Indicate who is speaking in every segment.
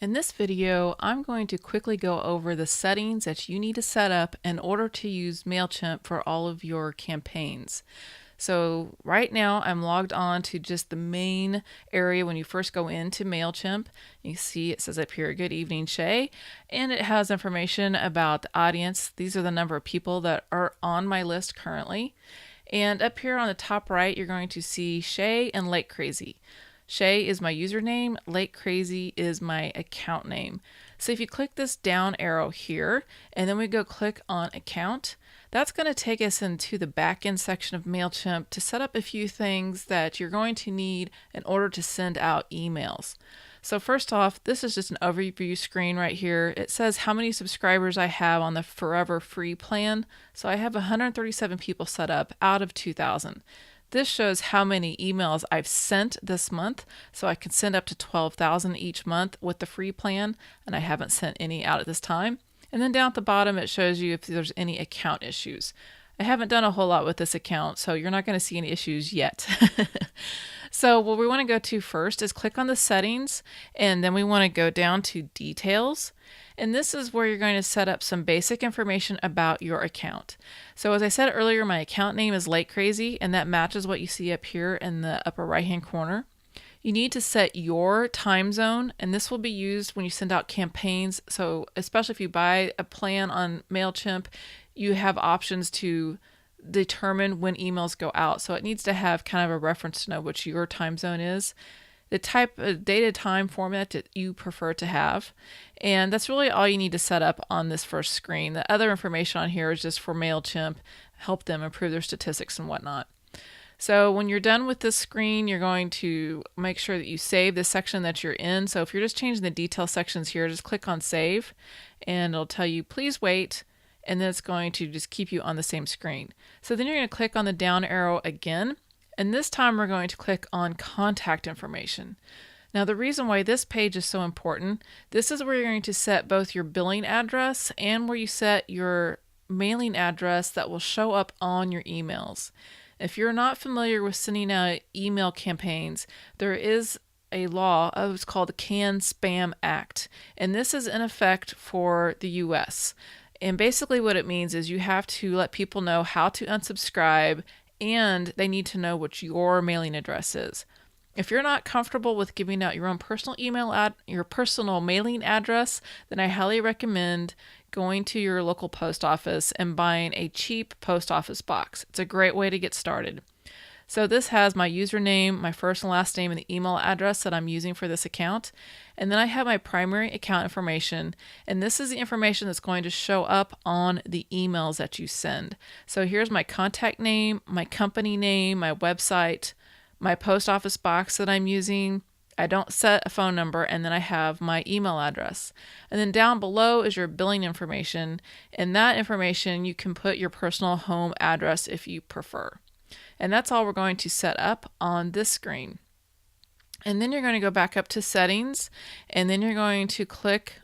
Speaker 1: In this video, I'm going to quickly go over the settings that you need to set up in order to use MailChimp for all of your campaigns. So right now I'm logged on to just the main area when you first go into MailChimp. You see it says up here, "Good evening, Shay," and it has information about the audience. These are the number of people that are on my list currently. And up here on the top right, you're going to see Shay and Lake Crazy. Shay is my username, Lake Crazy is my account name. So if you click this down arrow here, and then we go click on account, that's going to take us into the backend section of MailChimp to set up a few things that you're going to need in order to send out emails. So first off, this is just an overview screen right here. It says how many subscribers I have on the Forever Free plan. So I have 137 people set up out of 2,000. This shows how many emails I've sent this month, so I can send up to 12,000 each month with the free plan, and I haven't sent any out at this time. And then down at the bottom, it shows you if there's any account issues. I haven't done a whole lot with this account, so you're not going to see any issues yet. So what we want to go to first is click on the settings, and then we want to go down to details. And this is where you're going to set up some basic information about your account. So as I said earlier, my account name is Lake Crazy, and that matches what you see up here in the upper right hand corner. You need to set your time zone, and this will be used when you send out campaigns. So especially if you buy a plan on MailChimp, you have options to determine when emails go out. So it needs to have kind of a reference to know what your time zone is, the type of date time format that you prefer to have. And that's really all you need to set up on this first screen. The other information on here is just for MailChimp, help them improve their statistics and whatnot. So when you're done with this screen, you're going to make sure that you save the section that you're in. So if you're just changing the detail sections here, just click on save and it'll tell you please wait, and then it's going to just keep you on the same screen. So then you're going to click on the down arrow again, and this time we're going to click on contact information. Now the reason why this page is so important, this is where you're going to set both your billing address and where you set your mailing address that will show up on your emails. If you're not familiar with sending out email campaigns, there is a law, it's called the Can-Spam Act, and this is in effect for the US. And basically what it means is you have to let people know how to unsubscribe, and they need to know what your mailing address is. If you're not comfortable with giving out your own personal your personal mailing address, then I highly recommend going to your local post office and buying a cheap post office box. It's a great way to get started. So this has my username, my first and last name, and the email address that I'm using for this account. And then I have my primary account information, and this is the information that's going to show up on the emails that you send. So here's my contact name, my company name, my website, my post office box that I'm using. I don't set a phone number, and then I have my email address. And then down below is your billing information, and that information you can put your personal home address if you prefer. And that's all we're going to set up on this screen. And then you're going to go back up to settings, and then you're going to click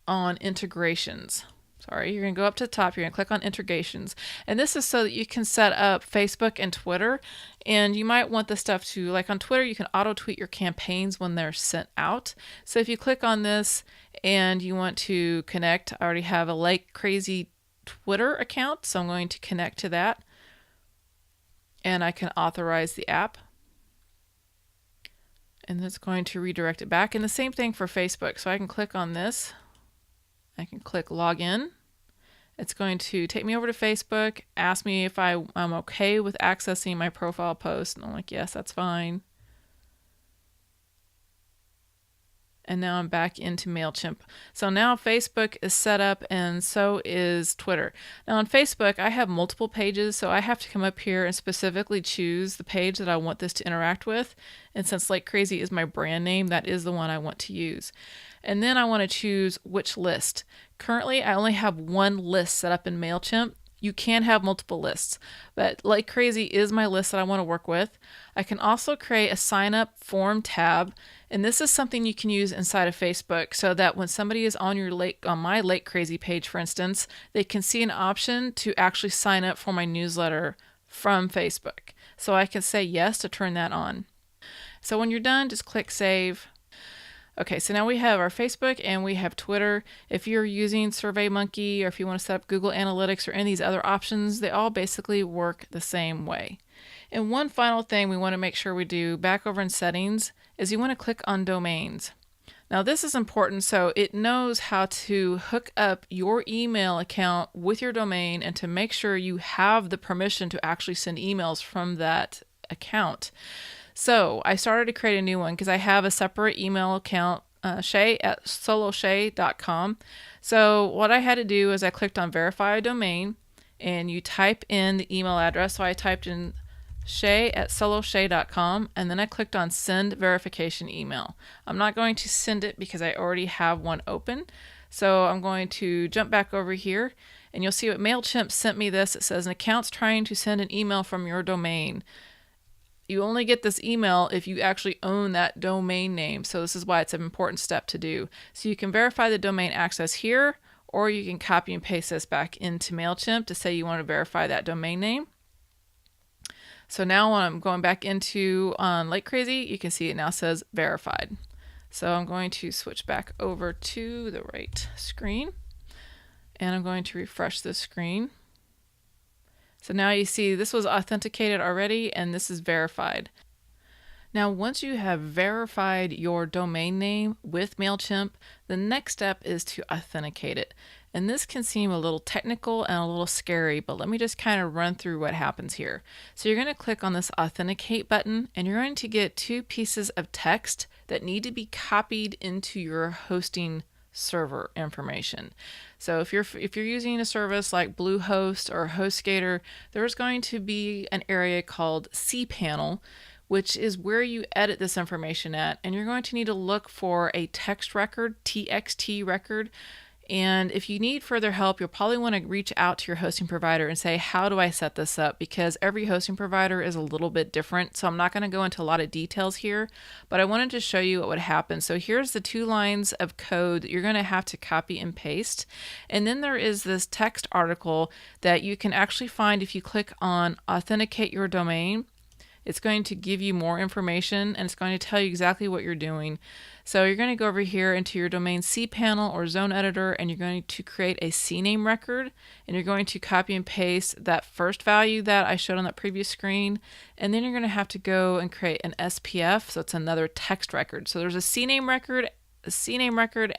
Speaker 1: on integrations. You're going to go up to the top, you're going to click on integrations. And this is so that you can set up Facebook and Twitter. And you might want the stuff to, like on Twitter, you can auto tweet your campaigns when they're sent out. So if you click on this and you want to connect, I already have a Lake Crazy Twitter account, so I'm going to connect to that. And I can authorize the app. And it's going to redirect it back. And the same thing for Facebook. So I can click on this. I can click login. It's going to take me over to Facebook, ask me if I'm okay with accessing my profile post. And I'm like, yes, that's fine. And now I'm back into MailChimp. So now Facebook is set up, and so is Twitter. Now on Facebook, I have multiple pages, so I have to come up here and specifically choose the page that I want this to interact with. And since Lake Crazy is my brand name, that is the one I want to use. And then I want to choose which list. Currently, I only have one list set up in MailChimp. You can have multiple lists, but Like Crazy is my list that I want to work with. I can also create a sign up form tab, and this is something you can use inside of Facebook so that when somebody is on my Lake Crazy page, for instance, they can see an option to actually sign up for my newsletter from Facebook. So I can say yes to turn that on. So when you're done, just click save. Okay, so now we have our Facebook and we have Twitter. If you're using SurveyMonkey or if you want to set up Google Analytics or any of these other options, they all basically work the same way. And one final thing we want to make sure we do back over in settings is you want to click on domains. Now this is important so it knows how to hook up your email account with your domain and to make sure you have the permission to actually send emails from that account. So I started to create a new one because I have a separate email account, shay@soloshay.com. So what I had to do is I clicked on verify a domain and you type in the email address. So I typed in shay@soloshay.com and then I clicked on send verification email. I'm not going to send it because I already have one open. So I'm going to jump back over here and you'll see what MailChimp sent me this. It says an account's trying to send an email from your domain. You only get this email if you actually own that domain name. So this is why it's an important step to do. So you can verify the domain access here, or you can copy and paste this back into MailChimp to say you want to verify that domain name. So now when I'm going back into Like Crazy, you can see it now says verified. So I'm going to switch back over to the right screen and I'm going to refresh this screen. So now you see this was authenticated already and this is verified. Now once you have verified your domain name with MailChimp, the next step is to authenticate it. And this can seem a little technical and a little scary, but let me just kind of run through what happens here. So you're going to click on this authenticate button and you're going to get two pieces of text that need to be copied into your hosting server information. So if you're using a service like Bluehost or HostGator, there's going to be an area called cPanel, which is where you edit this information at, and you're going to need to look for a text record, TXT record. And if you need further help, you'll probably want to reach out to your hosting provider and say, how do I set this up? Because every hosting provider is a little bit different. So I'm not going to go into a lot of details here, but I wanted to show you what would happen. So here's the 2 lines of code that you're going to have to copy and paste. And then there is this text article that you can actually find if you click on authenticate your domain. It's going to give you more information and it's going to tell you exactly what you're doing. So you're going to go over here into your domain cPanel or zone editor and you're going to create a CNAME record and you're going to copy and paste that first value that I showed on that previous screen, and then you're going to have to go and create an SPF, so it's another text record. So there's a CNAME record,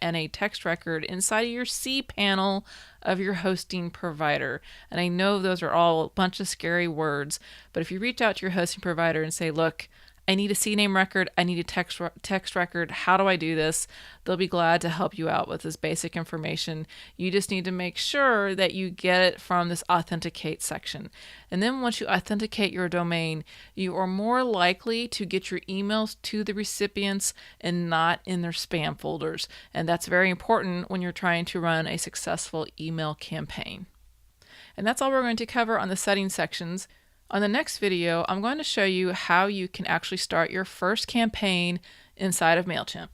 Speaker 1: and a text record inside of your cPanel of your hosting provider. And I know those are all a bunch of scary words, but if you reach out to your hosting provider and say, look, I need a CNAME record, I need a text record, how do I do this? They'll be glad to help you out with this basic information. You just need to make sure that you get it from this authenticate section. And then once you authenticate your domain, you are more likely to get your emails to the recipients and not in their spam folders. And that's very important when you're trying to run a successful email campaign. And that's all we're going to cover on the settings sections. On the next video, I'm going to show you how you can actually start your first campaign inside of MailChimp.